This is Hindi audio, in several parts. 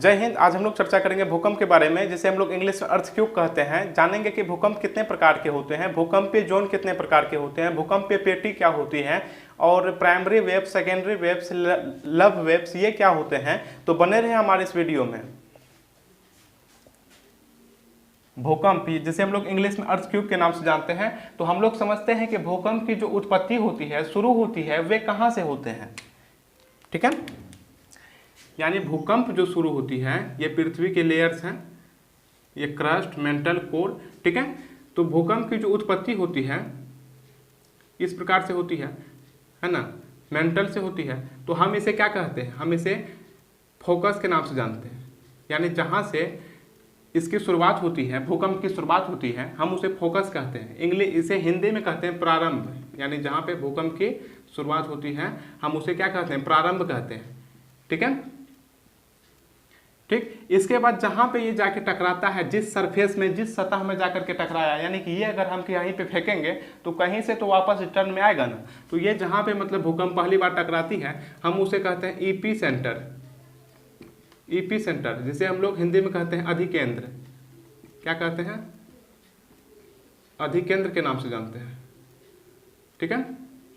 जय हिंद। आज हम लोग चर्चा करेंगे भूकंप के बारे में, जिसे हम लोग इंग्लिश में अर्थक्वेक कहते हैं। जानेंगे कि भूकंप कितने प्रकार के होते हैं, भूकंपीय जोन कितने प्रकार के होते हैं, भूकंपीय पेटी क्या होती है, और primary waves, secondary waves, love waves ये क्या होते हैं। तो बने रहे हमारे इस वीडियो में। भूकंप जिसे हम लोग इंग्लिश में अर्थक्वेक के नाम से जानते हैं, तो हम लोग समझते हैं कि भूकंप की जो उत्पत्ति होती है, शुरू होती है, वे कहाँ से होते हैं। ठीक है, यानी भूकंप जो शुरू होती है, ये पृथ्वी के लेयर्स हैं, ये क्रस्ट, मेंटल, कोर। ठीक है, तो भूकंप की जो उत्पत्ति होती है इस प्रकार से होती है ना, मेंटल से होती है। तो हम इसे क्या कहते हैं, हम इसे फोकस के नाम से जानते हैं। यानी जहाँ से इसकी शुरुआत होती है, भूकंप की शुरुआत होती है, हम उसे फोकस कहते हैं। इंग्लिश इसे हिंदी में कहते हैं प्रारंभ। यानी जहाँ पे भूकंप की शुरुआत होती है हम उसे क्या कहते हैं, प्रारंभ कहते हैं। ठीक है, ठीक। इसके बाद जहां पे ये जाके टकराता है, जिस सरफेस में, जिस सतह में जाकर के टकराया, यानी कि ये अगर हम यहीं पे फेंकेंगे तो कहीं से तो वापस रिटर्न में आएगा ना। तो ये जहां पे मतलब भूकंप पहली बार टकराती है, हम उसे कहते हैं ईपी सेंटर। ईपी सेंटर जिसे हम लोग हिंदी में कहते हैं अधिकेंद्र। क्या कहते हैं, अधिकेंद्र के नाम से जानते हैं। ठीक है,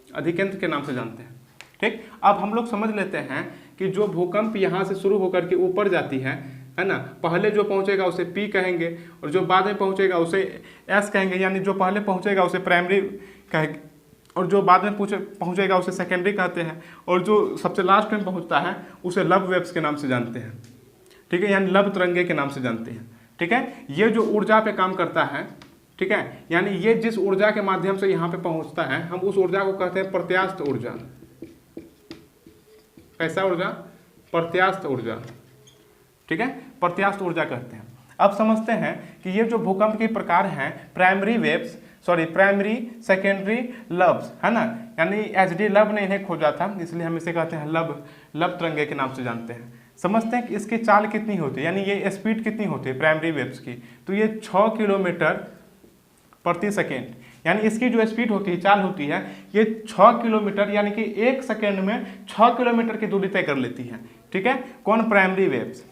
अधिकेंद्र के नाम से जानते हैं। ठीक, अब हम लोग समझ लेते हैं कि जो भूकंप यहाँ से शुरू होकर के ऊपर जाती है ना, पहले जो पहुँचेगा उसे पी कहेंगे, और जो बाद में पहुँचेगा उसे एस कहेंगे। यानी जो पहले पहुँचेगा उसे प्राइमरी कहेंगे, और जो बाद में पहुँचेगा उसे सेकेंडरी कहते हैं, और जो सबसे लास्ट में पहुँचता है उसे लव वेव्स के नाम से जानते हैं। ठीक है, यानी लव तरंगे के नाम से जानते हैं। ठीक है, ये जो ऊर्जा पे काम करता है, ठीक है, यानी ये जिस ऊर्जा के माध्यम से यहाँ पे पहुँचता है, हम उस ऊर्जा को कहते हैं प्रत्यास्थ ऊर्जा। कैसा ऊर्जा, प्रत्यास्थ ऊर्जा। ठीक है, प्रत्यास्थ ऊर्जा कहते हैं। अब समझते हैं कि ये जो भूकंप के प्रकार हैं, primary waves, primary, secondary, loves, है ना। यानी एचडी लव ने इन्हें खोजा था, इसलिए हम इसे कहते हैं लव तरंगे के नाम से जानते हैं। समझते हैं कि इसकी चाल कितनी होती है, यानी ये स्पीड कितनी होती है प्राइमरी वेव्स की। तो ये 6 किलोमीटर प्रति सेकेंड, यानी इसकी जो स्पीड होती है, चाल होती है, ये 6 किलोमीटर, यानी कि 1 सेकेंड में 6 किलोमीटर की दूरी तय कर लेती है। ठीक है, कौन, प्राइमरी वेव्स।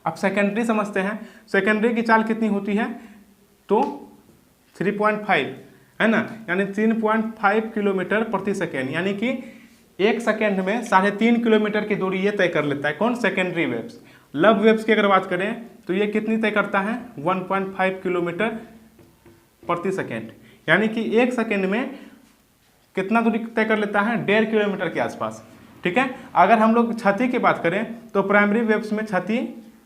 अब सेकेंडरी समझते हैं, सेकेंडरी की चाल कितनी होती है, तो 3.5, है ना, यानी 3.5 किलोमीटर प्रति सेकेंड, यानी कि 1 सेकेंड में 3.5 किलोमीटर की दूरी ये तय कर लेता है। कौन, सेकेंडरी वेव्स। लव वेव्स की अगर बात करें तो ये कितनी तय करता है, 1.5 किलोमीटर प्रति सेकेंड, यानी कि 1 सेकेंड में कितना दूरी तय कर लेता है, 1.5 किलोमीटर के आसपास। ठीक है, अगर हम लोग क्षति की बात करें तो प्राइमरी वेव्स में क्षति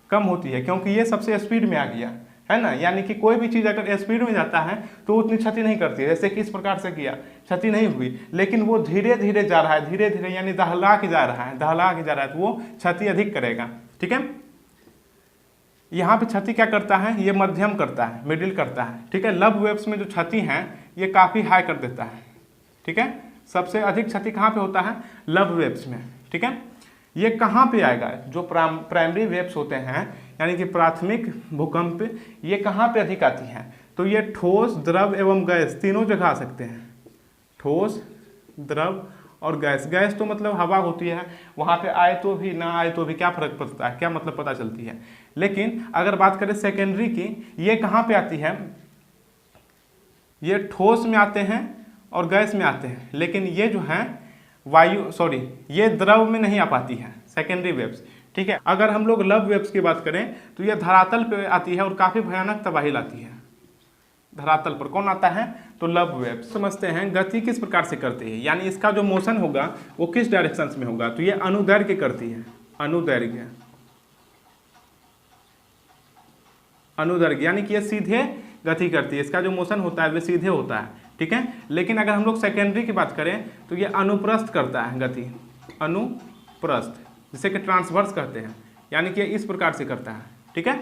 कम होती है, क्योंकि ये सबसे स्पीड में आ गया, है ना। यानी कि कोई भी चीज़ अगर स्पीड में जाता है तो उतनी क्षति नहीं करती है। जैसे कि इस प्रकार से किया, क्षति नहीं हुई, लेकिन वो धीरे धीरे जा रहा है, धीरे धीरे, यानी दहला के जा रहा है, तो वो क्षति अधिक करेगा। ठीक है, यहाँ पे क्षति क्या करता है, ये मध्यम करता है, मिडिल करता है। ठीक है, लव वेव्स में जो क्षति है ये काफ़ी हाई कर देता है। ठीक है, सबसे अधिक क्षति कहाँ पे होता है, लव वेव्स में। ठीक है, ये कहाँ पे आएगा, जो प्राइमरी वेव्स होते हैं, यानी कि प्राथमिक भूकंप, ये कहाँ पे अधिक आती हैं, तो ये ठोस, द्रव एवं गैस तीनों जगह आ सकते हैं। ठोस, द्रव और गैस। गैस तो मतलब हवा होती है, वहाँ पे आए तो भी, ना आए तो भी क्या फर्क पड़ता है, क्या मतलब पता चलती है। लेकिन अगर बात करें सेकेंडरी की, ये कहाँ पे आती है, ये ठोस में आते हैं और गैस में आते हैं, लेकिन ये जो है ये द्रव में नहीं आ पाती है, सेकेंडरी वेव्स। ठीक है, अगर हम लोग लव वेव्स की बात करें तो ये धरातल पे आती है और काफ़ी भयानक तबाही लाती है। धरातल पर कौन आता है, तो लव वेव्स। समझते हैं गति किस प्रकार से करती है, यानी इसका जो मोशन होगा वो किस डायरेक्शन में होगा, तो ये अनुदैर्घ्य करती है। अनुदैर्घ्य, अनुदैर्घ्य यानी कि ये सीधे गति करती है, इसका जो मोशन होता है वो सीधे होता है। ठीक है, लेकिन अगर हम लोग सेकेंडरी की बात करें तो ये अनुप्रस्थ करता है गति, अनुप्रस्थ, जिसे कि ट्रांसवर्स कहते हैं, यानी कि इस प्रकार से करता है। ठीक है,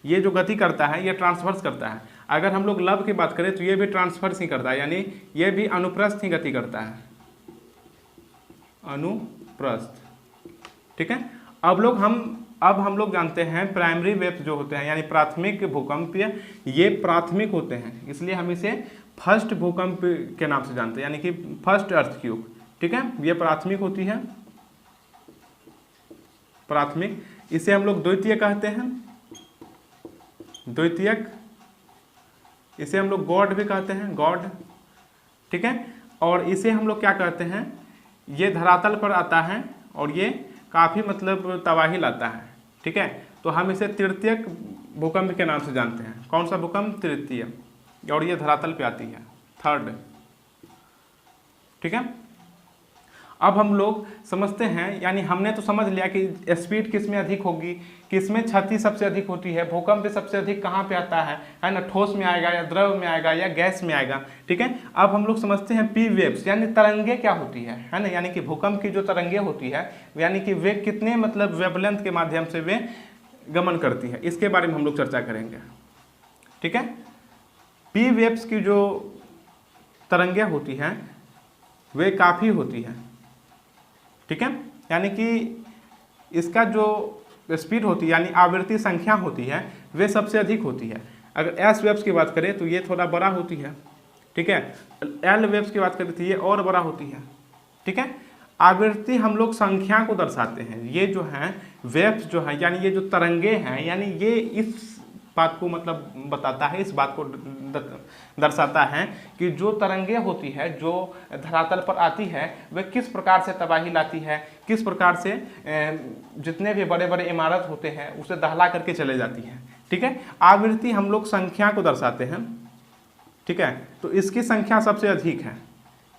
ये जो गति करता है ये ट्रांसवर्स करता है। अगर हम लोग लव की बात करें तो ये भी ट्रांसवर्स ही करता है, यानी ये भी अनुप्रस्थ ही गति करता है, अनुप्रस्थ। ठीक है, अब हम लोग जानते हैं प्राइमरी वेव्स जो होते हैं, यानी प्राथमिक भूकंपीय, ये प्राथमिक होते हैं, इसलिए हम इसे फर्स्ट भूकंप के नाम से जानते हैं, यानी कि फर्स्ट अर्थक्वेक। ठीक है, ये प्राथमिक होती है, प्राथमिक, इसे हम लोग द्वितीय कहते हैं, द्वितीयक। इसे हम लोग गॉड भी कहते हैं, गॉड, ठीक है। और इसे हम लोग क्या कहते हैं, ये धरातल पर आता है और ये काफ़ी मतलब तबाही लाता है, ठीक है। तो हम इसे तृतीयक भूकंप के नाम से जानते हैं। कौन सा भूकंप? तृतीय। और ये धरातल पे आती है, थर्ड, ठीक है। अब हम लोग समझते हैं, यानी हमने तो समझ लिया कि स्पीड किस में अधिक होगी, किस में क्षति सबसे अधिक होती है, भूकंप सबसे अधिक कहाँ पे आता है ना, ठोस में आएगा या द्रव में आएगा या गैस में आएगा, ठीक है। अब हम लोग समझते हैं पी वेव्स, यानी तरंगे क्या होती है ना, यानी कि भूकंप की जो तरंगे होती है, यानी कि वे कितने मतलब वेवलेंथ के माध्यम से वे गमन करती है, इसके बारे में हम लोग चर्चा करेंगे, ठीक है। पी वेव्स की जो तरंगे होती हैं वे काफ़ी होती हैं, ठीक है। यानी कि इसका जो स्पीड होती है यानी आवृत्ति संख्या होती है वे सबसे अधिक होती है। अगर एस वेव्स की बात करें तो ये थोड़ा बड़ा होती है, ठीक है। एल वेव्स की बात करें तो ये और बड़ा होती है, ठीक है। आवृत्ति हम लोग संख्या को दर्शाते हैं, ये जो है वेव्स जो है यानी ये जो तरंगे हैं, यानी ये इस बात को मतलब बताता है, इस बात को दर्शाता है कि जो तरंगे होती है जो धरातल पर आती है वे किस प्रकार से तबाही लाती है, किस प्रकार से जितने भी बड़े बड़े इमारत होते हैं उसे दहला करके चले जाती है, ठीक है। आवृत्ति हम लोग संख्या को दर्शाते हैं, ठीक है। तो इसकी संख्या सबसे अधिक है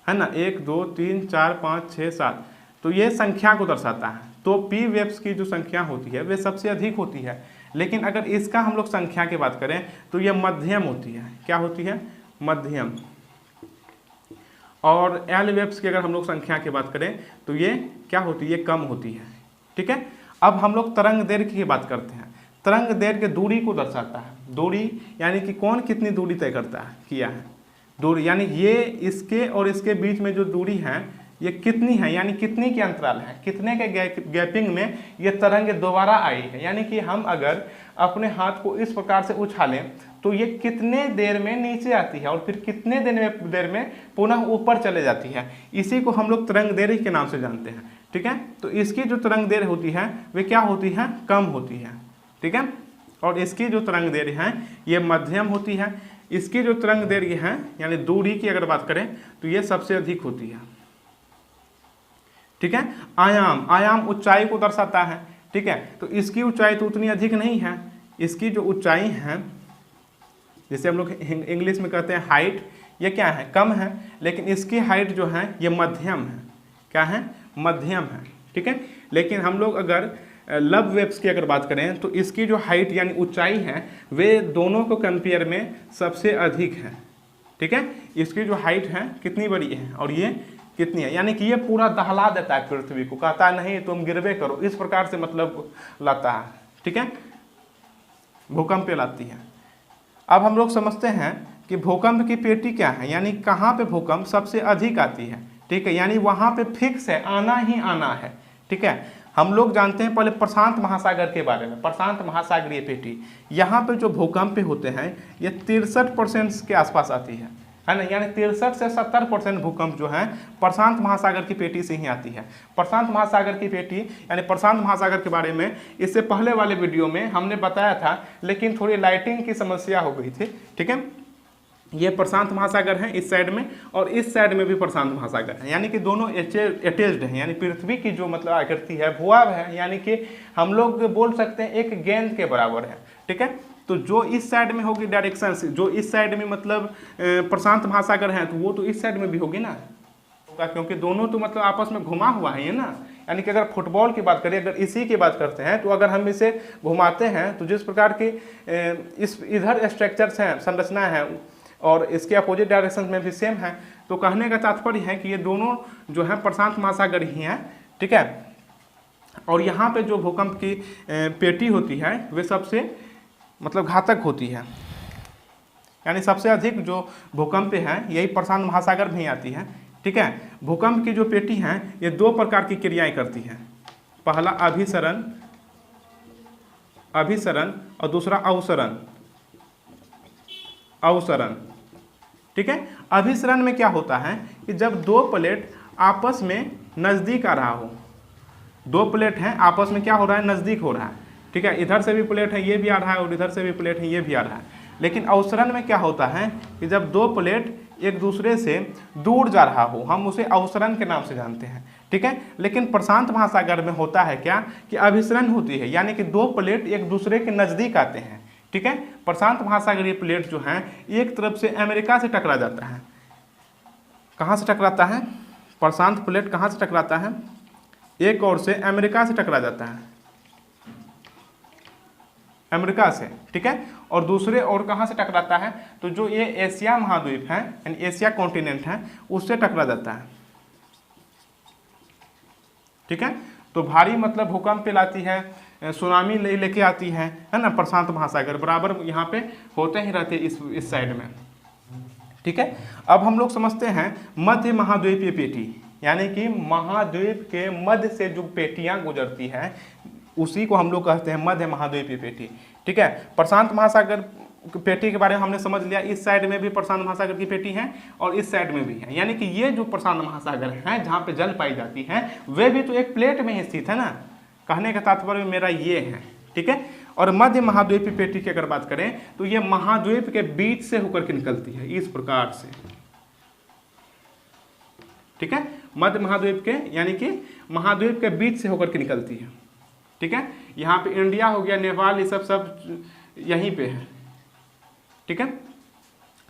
ना, 1 2 3 4 5 6 7, तो ये संख्या को दर्शाता है। तो पी वेव्स की जो संख्या होती है वे सबसे अधिक होती है। लेकिन अगर इसका हम लोग संख्या की बात करें तो ये मध्यम होती है, क्या होती है? मध्यम। और एल वेव्स की अगर हम लोग संख्या की बात करें तो ये क्या होती है? ये कम होती है, ठीक है। अब हम लोग तरंग दैर्घ्य की बात करते हैं। तरंग दैर्घ्य दूरी को दर्शाता है, दूरी यानी कि कौन कितनी दूरी तय करता है, किया है दूरी, यानी ये इसके और इसके बीच में जो दूरी है ये कितनी है, यानी कितनी के अंतराल है, कितने के गैपिंग में ये तरंग दोबारा आई है। यानी कि हम अगर अपने हाथ को इस प्रकार से उछालें तो ये कितने देर में नीचे आती है और फिर कितने देर में पुनः ऊपर चले जाती है, इसी को हम लोग तरंग दैर्घ्य के नाम से जानते हैं, ठीक है। तो इसकी जो तरंग दैर्घ्य होती है वे क्या होती है? कम होती है, ठीक है। और इसकी जो तरंग दैर्घ्य है ये मध्यम होती है। इसकी जो तरंग दैर्घ्य है यानी दूरी की अगर बात करें तो ये सबसे अधिक होती है, ठीक है। आयाम, आयाम ऊंचाई को दर्शाता है, ठीक है। तो इसकी ऊंचाई तो उतनी अधिक नहीं है, इसकी जो ऊंचाई है जिसे हम लोग इंग्लिश में कहते हैं हाइट, ये क्या है? कम है। लेकिन इसकी हाइट जो है ये मध्यम है, क्या है? मध्यम है, ठीक है। लेकिन हम लोग अगर लव वेव्स की अगर बात करें तो इसकी जो हाइट यानी ऊंचाई है वे दोनों को कंपेयर में सबसे अधिक है, ठीक है। इसकी जो हाइट है कितनी बड़ी है और ये कितनी है, यानी कि ये पूरा दहला देता है पृथ्वी को, कहता नहीं तुम गिरवे करो, इस प्रकार से मतलब लाता है, ठीक है, भूकंप लाती है। अब हम लोग समझते हैं कि भूकंप की पेटी क्या है, यानी कहाँ पे भूकंप सबसे अधिक आती है, ठीक है। यानी वहाँ पे फिक्स है, आना ही आना है, ठीक है। हम लोग जानते हैं पहले प्रशांत महासागर के बारे में, प्रशांत महासागरीय पेटी, यहाँ पे जो भूकंप होते हैं ये 63% के आसपास आती है ना, यानी 63 से 70% भूकंप जो है प्रशांत महासागर की पेटी से ही आती है। प्रशांत महासागर की पेटी यानी प्रशांत महासागर के बारे में इससे पहले वाले वीडियो में हमने बताया था, लेकिन थोड़ी लाइटिंग की समस्या हो गई थी, ठीक है। ये प्रशांत महासागर है इस साइड में और इस साइड में भी प्रशांत महासागर है, यानी कि दोनों अटैच्ड हैं, यानी पृथ्वी की जो मतलब आकृति है भूभाग है, यानी कि हम लोग बोल सकते हैं एक गेंद के बराबर है, ठीक है। तो जो इस साइड में होगी डायरेक्शन से, जो इस साइड में मतलब प्रशांत महासागर है तो वो तो इस साइड में भी होगी ना, क्योंकि दोनों तो मतलब आपस में घुमा हुआ है ये ना। यानी कि अगर फुटबॉल की बात करें, अगर इसी की बात करते हैं तो अगर हम इसे घुमाते हैं तो जिस प्रकार की इस इधर स्ट्रक्चर्स हैं, संरचना है और इसके अपोजिट डायरेक्शन में भी सेम है, तो कहने का तात्पर्य है कि ये दोनों जो है प्रशांत महासागर ही हैं, ठीक है। और यहाँ पे जो भूकंप की पेटी होती है वे सबसे मतलब घातक होती है, यानी सबसे अधिक जो भूकंप है यही प्रशांत महासागर में ही आती है, ठीक है। भूकंप की जो पेटी है ये 2 प्रकार की क्रियाएं करती है, पहला अभिसरण, अभिसरण और दूसरा अवसरण, अवसरण, ठीक है। अभिसरण में क्या होता है कि जब 2 प्लेट आपस में नज़दीक आ रहा हो, 2 प्लेट हैं आपस में क्या हो रहा है? नज़दीक हो रहा है, ठीक है, इधर से भी प्लेट है ये भी आ रहा है और इधर से भी प्लेट है ये भी आ रहा है। लेकिन अवसरण में क्या होता है कि जब दो प्लेट एक दूसरे से दूर जा रहा हो हम उसे अवसरण के नाम से जानते हैं, ठीक है। लेकिन प्रशांत महासागर में होता है क्या कि अभिसरण होती है, यानी कि दो प्लेट एक दूसरे के नज़दीक आते हैं, ठीक है। प्रशांत महासागरीय प्लेट जो है एक तरफ से अमेरिका से टकरा जाता है। कहाँ से टकराता है? प्रशांत प्लेट कहाँ से टकराता है? एक ओर से अमेरिका से टकरा जाता है, अमेरिका से, ठीक है। और दूसरे ओर कहाँ से टकराता है? तो जो ये एशिया महाद्वीप है यानी एशिया कॉन्टिनेंट है उससे टकरा जाता है, ठीक है। तो भारी मतलब भूकंप लाती है, सुनामी लेके आती है ना। प्रशांत महासागर बराबर यहाँ पे होते ही रहते इस साइड में, ठीक है। अब हम लोग समझते हैं मध्य महाद्वीपीय पेटी, यानी कि महाद्वीप के मध्य से जो पेटियां गुजरती हैं उसी को हम लोग कहते हैं मध्य महाद्वीपीय पेटी, ठीक है। प्रशांत महासागर पेटी के बारे में हमने समझ लिया। इस साइड में भी प्रशांत महासागर की पेटी है और इस साइड में भी है, यानी कि ये जो प्रशांत महासागर है जहाँ पे जल पाई जाती है वे भी तो एक प्लेट में ही स्थित है ना। कहने का तात्पर्य मेरा ये है, ठीक है। और मध्य महाद्वीपीय पेटी की अगर बात करें तो ये महाद्वीप के बीच से होकर के निकलती है इस प्रकार से, ठीक है। मध्य महाद्वीप के यानी कि महाद्वीप के बीच से होकर के निकलती है, ठीक है। यहाँ पे इंडिया हो गया, नेपाल, ये सब यहीं पे है, ठीक है।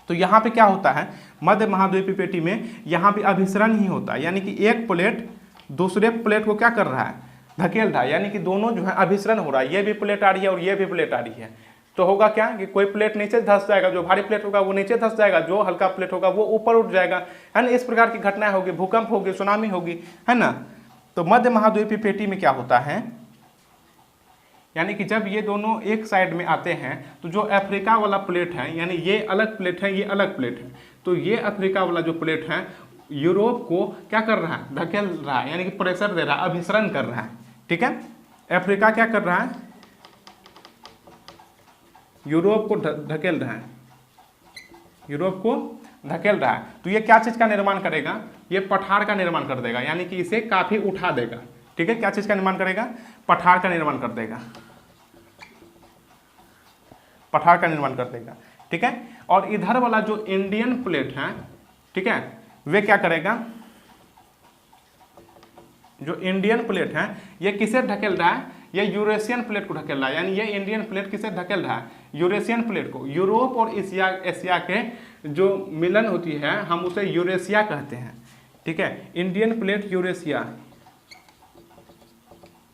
तो यहाँ पे क्या होता है मध्य महाद्वीपीय पेटी में, यहाँ पे अभिसरण ही होता है, यानी कि एक प्लेट दूसरे प्लेट को क्या कर रहा है? धकेल रहा है, यानी कि दोनों जो है अभिसरण हो रहा है। ये भी प्लेट आ रही है और ये भी प्लेट आ रही है। तो होगा क्या कि कोई प्लेट नीचे धंस जाएगा, जो भारी प्लेट होगा वो नीचे धंस जाएगा, जो हल्का प्लेट होगा वो ऊपर उठ जाएगा, है ना। इस प्रकार की घटनाएं होगी, भूकंप होगी, सुनामी होगी, है ना। तो मध्य महाद्वीपीय पेटी में क्या होता है, यानी कि जब ये दोनों एक साइड में आते हैं तो जो अफ्रीका वाला प्लेट है, यानी ये अलग प्लेट है ये अलग प्लेट है, तो ये अफ्रीका वाला जो प्लेट है यूरोप को क्या कर रहा है? धकेल रहा है, यानी कि प्रेशर दे रहा है, अभिसरण कर रहा है, ठीक है। अफ्रीका क्या कर रहा है? यूरोप को धकेल रहा है, यूरोप को धकेल रहा है। तो ये क्या चीज़ का निर्माण करेगा? ये पठार का निर्माण कर देगा, यानी कि इसे काफ़ी उठा देगा, ठीक है। क्या चीज़ का निर्माण करेगा? पठार का निर्माण कर देगा, पठार का निर्माण कर देगा, ठीक है। और इधर वाला जो इंडियन प्लेट है, ठीक है, वे क्या करेगा? जो इंडियन प्लेट है ये किसे ढकेल रहा है? ये यूरेशियन प्लेट को ढकेल रहा है, यानी ये इंडियन प्लेट किसे ढकेल रहा है? यूरेशियन प्लेट को। यूरोप और एशिया के जो मिलन होती है हम उसे यूरेशिया कहते हैं, ठीक है। इंडियन प्लेट यूरेशिया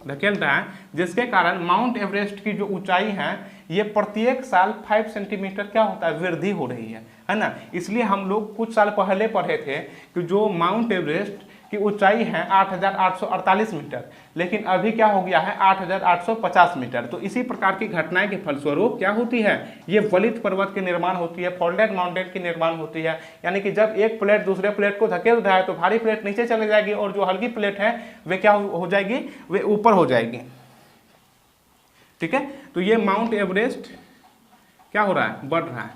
धकेल रहा है, जिसके कारण माउंट एवरेस्ट की जो ऊंचाई है ये प्रत्येक साल 5 सेंटीमीटर क्या होता है? वृद्धि हो रही है ना। इसलिए हम लोग कुछ साल पहले पढ़े थे कि जो माउंट एवरेस्ट की ऊंचाई है 8,848 मीटर, लेकिन अभी क्या हो गया है? 8,850 मीटर। तो इसी प्रकार की घटनाएं के फलस्वरूप क्या होती है? ये वलित पर्वत की निर्माण होती है, फोल्डेड माउंटेन की निर्माण होती है, यानी कि जब एक प्लेट दूसरे प्लेट को धकेल रहा है तो भारी प्लेट नीचे चले जाएगी और जो हल्की प्लेट है वे क्या हो जाएगी? वे ऊपर हो जाएगी, ठीक है। तो ये माउंट एवरेस्ट क्या हो रहा है? बढ़ रहा है,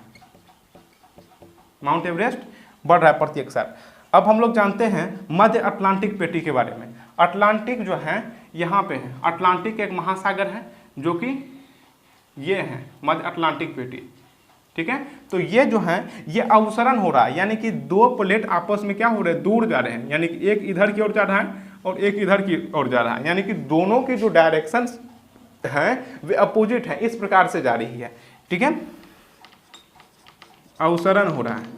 माउंट एवरेस्ट बढ़ रहा है प्रत्येक साल। अब हम लोग जानते हैं मध्य अटलांटिक पेटी के बारे में। अटलांटिक जो है यहाँ पे है, अटलांटिक एक महासागर है जो कि ये है मध्य अटलांटिक पेटी, ठीक है। तो ये जो है ये अवसरण हो रहा है, यानी कि दो प्लेट आपस में क्या हो रहे हैं? दूर जा रहे हैं, यानी कि एक इधर की ओर जा रहा है और एक इधर की ओर जा रहा है, यानी कि दोनों की जो डायरेक्शंस हैं वे अपोजिट हैं, इस प्रकार से जा रही है, ठीक है। अवसरण हो रहा है,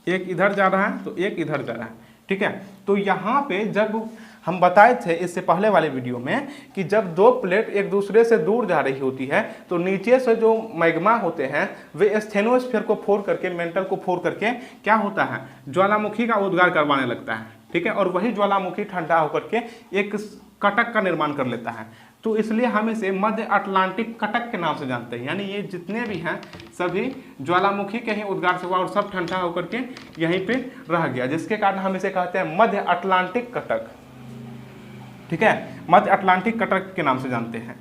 एक इधर जा रहा है तो एक इधर जा रहा है, ठीक है। तो यहाँ पे जब हम बताए थे इससे पहले वाले वीडियो में कि जब दो प्लेट एक दूसरे से दूर जा रही होती है तो नीचे से जो मैग्मा होते हैं वे स्टेनोस्फीयर को फोड़ करके, मेंटल को फोड़ करके क्या होता है? ज्वालामुखी का उद्गार करवाने लगता है, ठीक है। और वही ज्वालामुखी ठंडा होकर के एक कटक का निर्माण कर लेता है। तो इसलिए हम इसे मध्य अटलांटिक कटक के नाम से जानते हैं, यानी ये जितने भी हैं सभी ज्वालामुखी के ही उद्गार से हुआ और सब ठंडा होकर के यहीं पे रह गया, जिसके कारण हम इसे कहते हैं मध्य अटलांटिक कटक, ठीक है। मध्य अटलांटिक कटक के नाम से जानते हैं।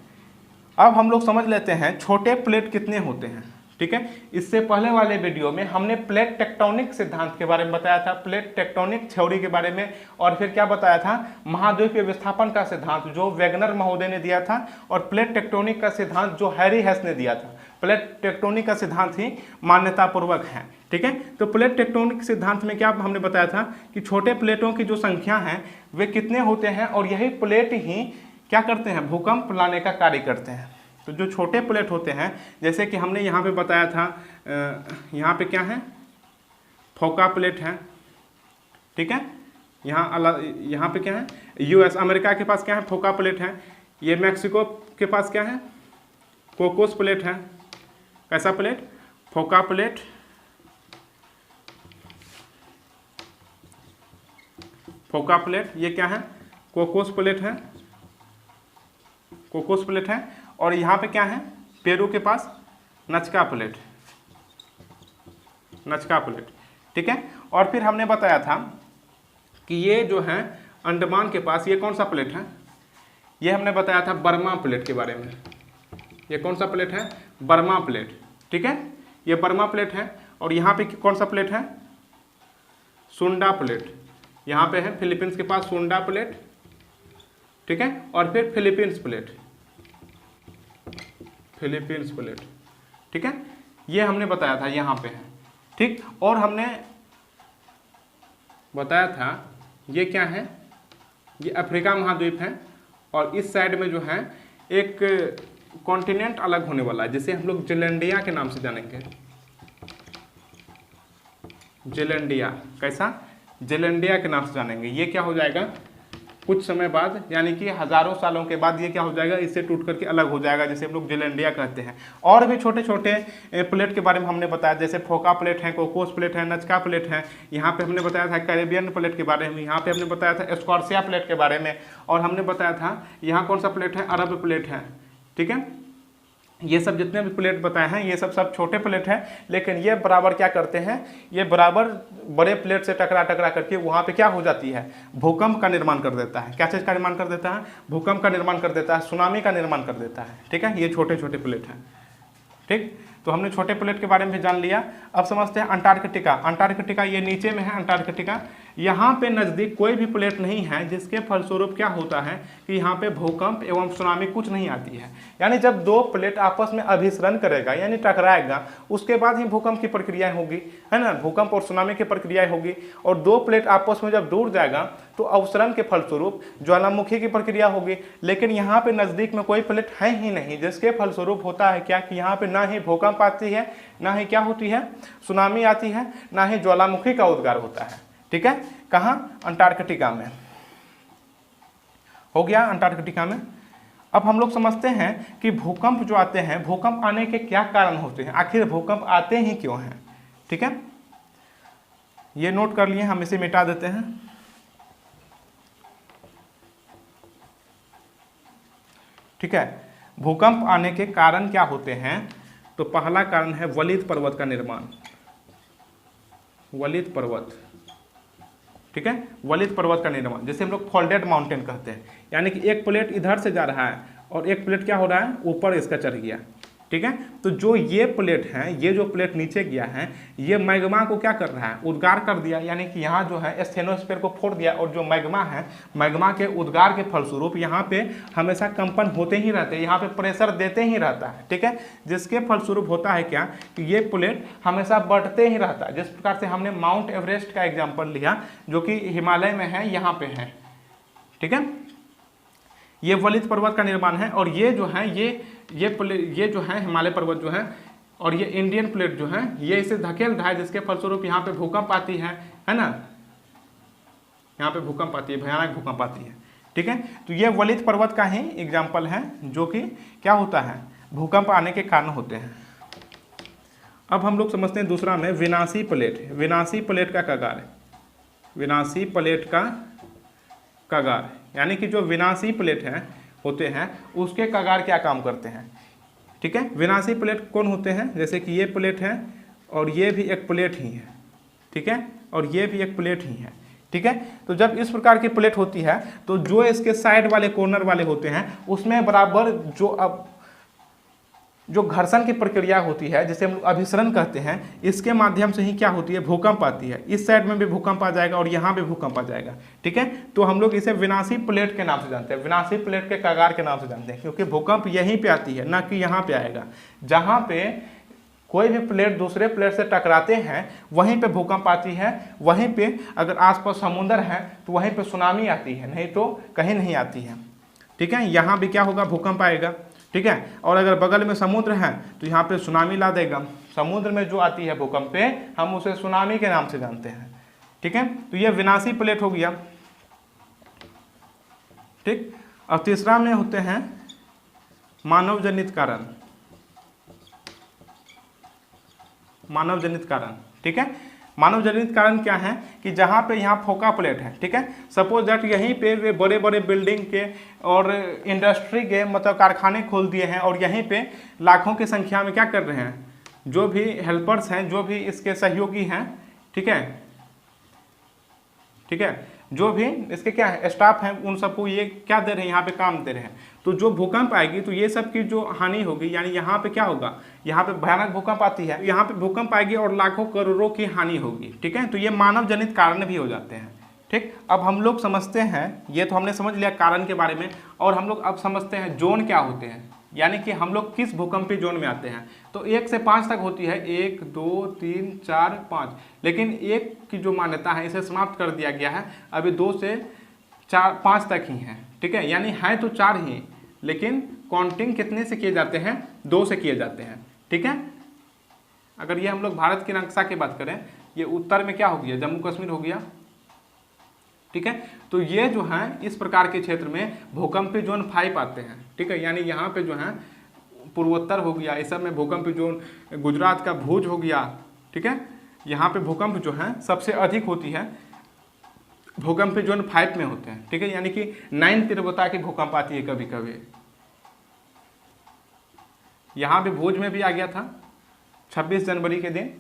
अब हम लोग समझ लेते हैं छोटे प्लेट कितने होते हैं। ठीक है। इससे पहले वाले वीडियो में हमने प्लेट टेक्टोनिक सिद्धांत के बारे में बताया था, प्लेट टेक्टोनिक थ्योरी के बारे में, और फिर क्या बताया था, महाद्वीपीय विस्थापन का सिद्धांत जो वेगनर महोदय ने दिया था, और प्लेट टेक्टोनिक का सिद्धांत जो हैरी हेस ने दिया था। प्लेट टेक्टोनिक का सिद्धांत ही मान्यतापूर्वक है, ठीक है। तो प्लेट टेक्टोनिक सिद्धांत में क्या हमने बताया था कि छोटे प्लेटों की जो संख्या है वे कितने होते हैं, और यही प्लेट ही क्या करते हैं, भूकंप लाने का कार्य करते हैं। तो जो छोटे प्लेट होते हैं, जैसे कि हमने यहाँ पे बताया था, यहाँ पे क्या है, फोका प्लेट है, ठीक है। यहाँ पे क्या है, यूएस अमेरिका के पास क्या है, फोका प्लेट है। ये मैक्सिको के पास क्या है, कोकोस प्लेट है। कैसा प्लेट, फोका प्लेट, फोका प्लेट। ये क्या है, कोकोस प्लेट है, कोकोस प्लेट है। और यहाँ पे क्या है, पेरू के पास नचका प्लेट, नचका प्लेट, ठीक है। और फिर हमने बताया था कि ये जो है अंडमान के पास ये कौन सा प्लेट है, ये हमने बताया था बर्मा प्लेट के बारे में। ये कौन सा प्लेट है, बर्मा प्लेट, ठीक है। ये बर्मा प्लेट है। और यहाँ पे कौन सा प्लेट है, सुंडा प्लेट। यहाँ पे है फिलीपींस के पास सुंडा प्लेट, ठीक है। और फिर फिलीपींस प्लेट, फिलीपींस प्लेट, ठीक है। ये हमने बताया था यहाँ पे है, ठीक। और हमने बताया था ये क्या है, ये अफ्रीका महाद्वीप है, और इस साइड में जो है एक कॉन्टिनेंट अलग होने वाला है, जिसे हम लोग जेलैंडिया के नाम से जानेंगे। जेलैंडिया, कैसा, जेलैंडिया के नाम से जानेंगे। ये क्या हो जाएगा, कुछ समय बाद, यानी कि हजारों सालों के बाद ये क्या हो जाएगा, इससे टूट करके अलग हो जाएगा, जिसे हम लोग जेलैंडिया कहते हैं। और भी छोटे छोटे प्लेट के बारे में हमने बताया, जैसे फोका प्लेट है, कोकोस प्लेट है, नचका प्लेट है। यहाँ पे हमने बताया था कैरेबियन प्लेट के बारे में, यहाँ पे हमने बताया था स्कॉर्सिया प्लेट के बारे में, और हमने बताया था यहाँ कौन सा प्लेट है, अरब प्लेट है, ठीक है। ये सब जितने भी प्लेट बताए हैं ये सब छोटे प्लेट हैं, लेकिन ये बराबर क्या करते हैं, ये बराबर बड़े प्लेट से टकरा करके वहाँ पे क्या हो जाती है, भूकंप का निर्माण कर देता है। क्या चीज़ का निर्माण कर देता है, भूकंप का निर्माण कर देता है, सुनामी का निर्माण कर देता है, ठीक है। ये छोटे छोटे प्लेट हैं, ठीक। तो हमने छोटे प्लेट के बारे में भी जान लिया। अब समझते हैं अंटार्कटिका। अंटार्कटिका ये नीचे में है अंटार्कटिका। यहाँ पे नज़दीक कोई भी प्लेट नहीं है, जिसके फलस्वरूप क्या होता है कि यहाँ पे भूकंप एवं सुनामी कुछ नहीं आती है। यानी जब दो प्लेट आपस में अभिसरण करेगा, यानी टकराएगा, उसके बाद ही भूकंप की प्रक्रिया होगी, है ना, भूकंप और सुनामी की प्रक्रिया होगी। और दो प्लेट आपस में जब दूर जाएगा तो अवसरण के फलस्वरूप ज्वालामुखी की प्रक्रिया होगी। लेकिन यहाँ पे नज़दीक में कोई प्लेट है ही नहीं, जिसके फलस्वरूप होता है क्या कि यहाँ पे ना ही भूकंप आती है, ना ही क्या होती है, सुनामी आती है, ना ही ज्वालामुखी का उद्गार होता है, ठीक है। कहाँ, अंटार्कटिका में हो गया, अंटार्कटिका में। अब हम लोग समझते हैं कि भूकंप जो आते हैं, भूकंप आने के क्या कारण होते हैं, आखिर भूकंप आते ही क्यों हैं, ठीक है। ये नोट कर लिए, हम इसे मिटा देते हैं। ठीक है, भूकंप आने के कारण क्या होते हैं, तो पहला कारण है वलित पर्वत का निर्माण, वलित पर्वत, ठीक है, वलित पर्वत का निर्माण, जैसे हम लोग फोल्डेड माउंटेन कहते हैं। यानी कि एक प्लेट इधर से जा रहा है और एक प्लेट क्या हो रहा है, ऊपर इसका चढ़ गया, ठीक है। तो जो ये प्लेट है, ये जो प्लेट नीचे गया है, ये मैग्मा को क्या कर रहा है, उद्गार कर दिया, यानी कि यहाँ जो है स्टेनोस्फीयर को फोड़ दिया। और जो मैग्मा है, मैग्मा के उद्गार के फलस्वरूप यहाँ पे हमेशा कंपन होते ही रहते हैं, यहाँ पे प्रेशर देते ही रहता है, ठीक है। जिसके फलस्वरूप होता है क्या कि ये प्लेट हमेशा बढ़ते ही रहता है। जिस प्रकार से हमने माउंट एवरेस्ट का एग्जाम्पल लिया, जो कि हिमालय में है, यहाँ पे है, ठीक है। ये वलित पर्वत का निर्माण है। और ये जो है ये जो है हिमालय पर्वत जो है, और ये इंडियन प्लेट जो है, ये इसे धकेल रहा है, जिसके फलस्वरूप यहाँ पे भूकंप आती है ना, यहाँ पे भूकंप आती है, भयानक भूकंप आती है, ठीक है। तो ये वलित पर्वत का ही एग्जाम्पल है, जो कि क्या होता है, भूकंप आने के कारण होते हैं। अब हम लोग समझते हैं दूसरा में विनाशी प्लेट, विनाशी प्लेट का कगार, विनाशी प्लेट का कगार, यानी कि जो विनाशी प्लेट है होते हैं, उसके कगार क्या काम करते हैं, ठीक है। विनाशी प्लेट कौन होते हैं, जैसे कि ये प्लेट है और ये भी एक प्लेट ही है, ठीक है, और ये भी एक प्लेट ही है, ठीक है। तो जब इस प्रकार की प्लेट होती है, तो जो इसके साइड वाले कॉर्नर वाले होते हैं, उसमें बराबर जो अब जो घर्षण की प्रक्रिया होती है, जिसे हम लोग अभिसरण कहते हैं, इसके माध्यम से ही क्या होती है, भूकंप आती है। इस साइड में भी भूकंप आ जाएगा और यहाँ भी भूकंप आ जाएगा, ठीक है। तो हम लोग इसे विनाशी प्लेट के नाम से जानते हैं, विनाशी प्लेट के कगार के नाम से जानते हैं, क्योंकि भूकंप यहीं पे आती है, ना कि यहाँ पे आएगा। जहाँ पे कोई भी प्लेट दूसरे प्लेट से टकराते हैं वहीं पे भूकंप आती है, वहीं पे अगर आसपास समुद्र है तो वहीं पे सुनामी आती है, नहीं तो कहीं नहीं आती है, ठीक है। यहाँ भी क्या होगा, भूकंप आएगा, ठीक है। और अगर बगल में समुद्र है तो यहाँ पे सुनामी ला देगा। समुद्र में जो आती है भूकंप पे, हम उसे सुनामी के नाम से जानते हैं, ठीक है। तो ये विनाशी प्लेट हो गया, ठीक। और तीसरा में होते हैं मानव जनित कारण, मानव जनित कारण, ठीक है। मानव जनित कारण क्या है कि जहाँ पे यहाँ फोका प्लेट है, ठीक है। सपोज दैट यहीं पे वे बड़े बड़े बिल्डिंग के और इंडस्ट्री के मतलब कारखाने खोल दिए हैं और यहीं पे लाखों की संख्या में क्या कर रहे हैं, जो भी हेल्पर्स हैं, जो भी इसके सहयोगी हैं, ठीक है, ठीक है, जो भी इसके क्या है स्टाफ हैं, उन सबको ये क्या दे रहे हैं, यहाँ पे काम दे रहे हैं। तो जो भूकंप आएगी तो ये सब की जो हानि होगी, यानी यहाँ पे क्या होगा, यहाँ पे भयानक भूकंप आती है, यहाँ पे भूकंप आएगी और लाखों करोड़ों की हानि होगी, ठीक है। तो ये मानव जनित कारण भी हो जाते हैं, ठीक। अब हम लोग समझते हैं, ये तो हमने समझ लिया कारण के बारे में, और हम लोग अब समझते हैं जोन क्या होते हैं, यानी कि हम लोग किस भूकंपीय जोन में आते हैं। तो 1 से 5 तक होती है, 1 2 3 4 5, लेकिन 1 की जो मान्यता है इसे समाप्त कर दिया गया है, अभी 2 से 5 तक ही है, ठीक है। यानी है तो 4 ही, लेकिन काउंटिंग कितने से किए जाते हैं, 2 से किए जाते हैं, ठीक है। अगर ये हम लोग भारत की नक्शा की बात करें, ये उत्तर में क्या हो गया, जम्मू कश्मीर हो गया, ठीक है। तो ये जो है इस प्रकार के क्षेत्र में भूकंपीय जोन 5 आते हैं, ठीक है। यानी यहाँ पे जो है पूर्वोत्तर हो गया, इस सब में भूकंपीय जोन, गुजरात का भुज हो गया, ठीक है। यहाँ पे भूकंप जो है सबसे अधिक होती है, भूकंपीय जोन 5 में होते हैं, ठीक है। यानी कि 9 तीव्रता की भूकंप आती है कभी कभी। यहाँ भी भुज में भी आ गया था 26 जनवरी के दिन,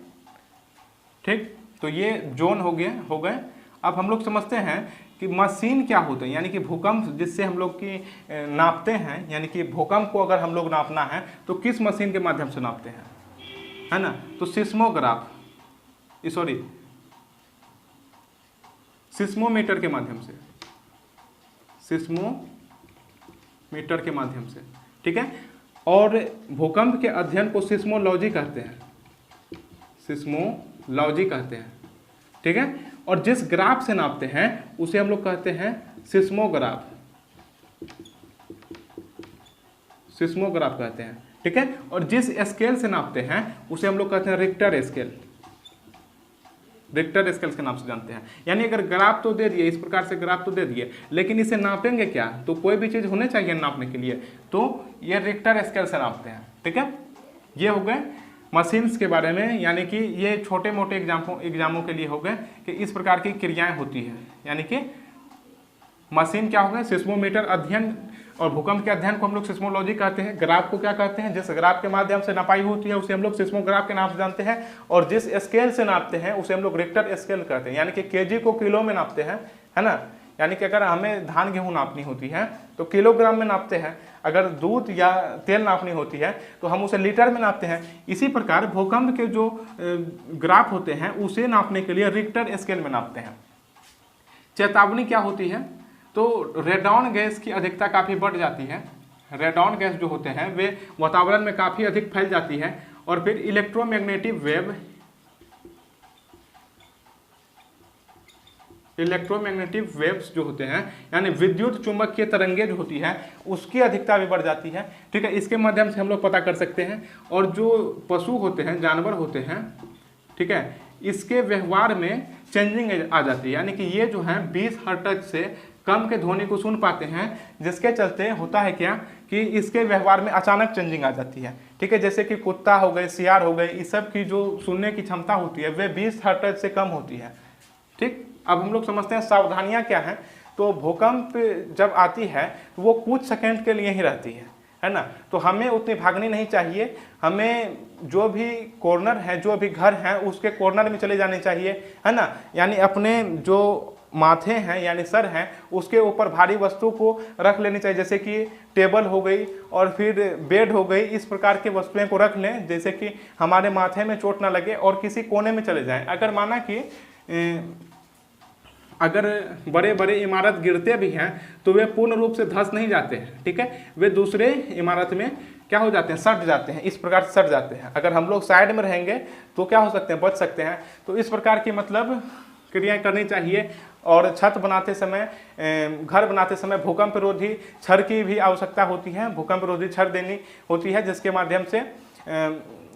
ठीक। तो ये जोन हो गए। अब हम लोग समझते हैं कि मशीन क्या होते हैं, यानी कि भूकंप जिससे हम लोग की नापते हैं, यानी कि भूकंप को अगर हम लोग नापना है तो किस मशीन के माध्यम से नापते हैं, है ना। तो सिस्मोमीटर के माध्यम से, सिस्मोमीटर के माध्यम से, ठीक है। और भूकंप के अध्ययन को सिस्मोलॉजी कहते हैं, सिस्मोलॉजी कहते हैं, ठीक है। और जिस ग्राफ से नापते हैं उसे हम लोग कहते हैं सिस्मोग्राफ, सिस्मोग्राफ कहते हैं, ठीक है। और जिस स्केल से नापते हैं उसे हम लोग कहते हैं रिक्टर स्केल, रिक्टर स्केल के नाम से जानते हैं। यानी अगर ग्राफ तो दे दिए, इस प्रकार से ग्राफ तो दे दिए, लेकिन इसे नापेंगे क्या, तो कोई भी चीज होने चाहिए नापने के लिए, तो ये रिक्टर स्केल से नापते हैं, ठीक है। ये हो गए मशीन्स के बारे में, यानी कि ये छोटे मोटे एग्जामों के लिए हो गए कि इस प्रकार की क्रियाएं होती है। यानी कि मशीन क्या हो गया, सिस्मोमीटर अध्ययन, और भूकंप के अध्ययन को हम लोग सिस्मोलॉजी कहते हैं। ग्राफ को क्या कहते हैं, जिस ग्राफ के माध्यम से नापाई होती है उसे हम लोग सिस्मोग्राफ के नाम से जानते हैं। और जिस स्केल से नापते हैं उसे हम लोग रिक्टर स्केल कहते हैं, यानी कि केजी को किलो में नापते हैं, है ना। यानी कि अगर हमें धान गेहूँ नापनी होती है तो किलोग्राम में नापते हैं, अगर दूध या तेल नापनी होती है तो हम उसे लीटर में नापते हैं। इसी प्रकार भूकंप के जो ग्राफ होते हैं उसे नापने के लिए रिक्टर स्केल में नापते हैं। चेतावनी क्या होती है, तो रेडॉन गैस की अधिकता काफ़ी बढ़ जाती है। रेडॉन गैस जो होते हैं वे वातावरण में काफ़ी अधिक फैल जाती है, और फिर इलेक्ट्रोमैग्नेटिक वेव्स जो होते हैं, यानी विद्युत चुंबकीय तरंगे जो होती है उसकी अधिकता भी बढ़ जाती है, ठीक है। इसके माध्यम से हम लोग पता कर सकते हैं। और जो पशु होते हैं, जानवर होते हैं, ठीक है, इसके व्यवहार में चेंजिंग आ जाती है, यानी कि ये जो है 20 हर्ट्ज से कम के ध्वनि को सुन पाते हैं, जिसके चलते होता है क्या कि इसके व्यवहार में अचानक चेंजिंग आ जाती है, ठीक है। जैसे कि कुत्ता हो गए, सियार हो गए, इस सब की जो सुनने की क्षमता होती है वे 20 हर्ट्ज से कम होती है, ठीक। अब हम लोग समझते हैं सावधानियां क्या हैं। तो भूकंप जब आती है तो वो कुछ सेकंड के लिए ही रहती है ना। तो हमें उतनी भागनी नहीं चाहिए, हमें जो भी कॉर्नर है, जो भी घर है उसके कॉर्नर में चले जाने चाहिए, है ना। यानी अपने जो माथे हैं यानी सर हैं उसके ऊपर भारी वस्तु को रख लेनी चाहिए, जैसे कि टेबल हो गई और फिर बेड हो गई। इस प्रकार की वस्तुएं को रख लें जैसे कि हमारे माथे में चोट ना लगे और किसी कोने में चले जाएं। अगर माना कि अगर बड़े बड़े इमारत गिरते भी हैं तो वे पूर्ण रूप से धंस नहीं जाते हैं, ठीक है, वे दूसरे इमारत में क्या हो जाते हैं, सट जाते हैं, इस प्रकार से सट जाते हैं। अगर हम लोग साइड में रहेंगे तो क्या हो सकते हैं, बच सकते हैं। तो इस प्रकार की मतलब क्रियाएं करनी चाहिए। और छत बनाते समय, घर बनाते समय भूकंप रोधी छड़ की भी आवश्यकता होती है, भूकंप रोधी छड़ देनी होती है जिसके माध्यम से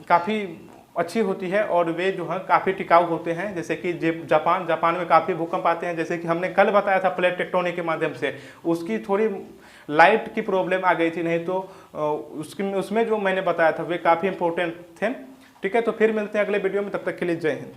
काफ़ी अच्छी होती है और वे जो है काफ़ी टिकाऊ होते हैं। जैसे कि जापान में काफ़ी भूकंप आते हैं, जैसे कि हमने कल बताया था प्लेट टेक्टोनिक के माध्यम से, उसकी थोड़ी लाइट की प्रॉब्लम आ गई थी, नहीं तो उसमें जो मैंने बताया था वे काफ़ी इंपॉर्टेंट थे। ठीक है, तो फिर मिलते हैं अगले वीडियो में, तब तक के लिए जय हिंद।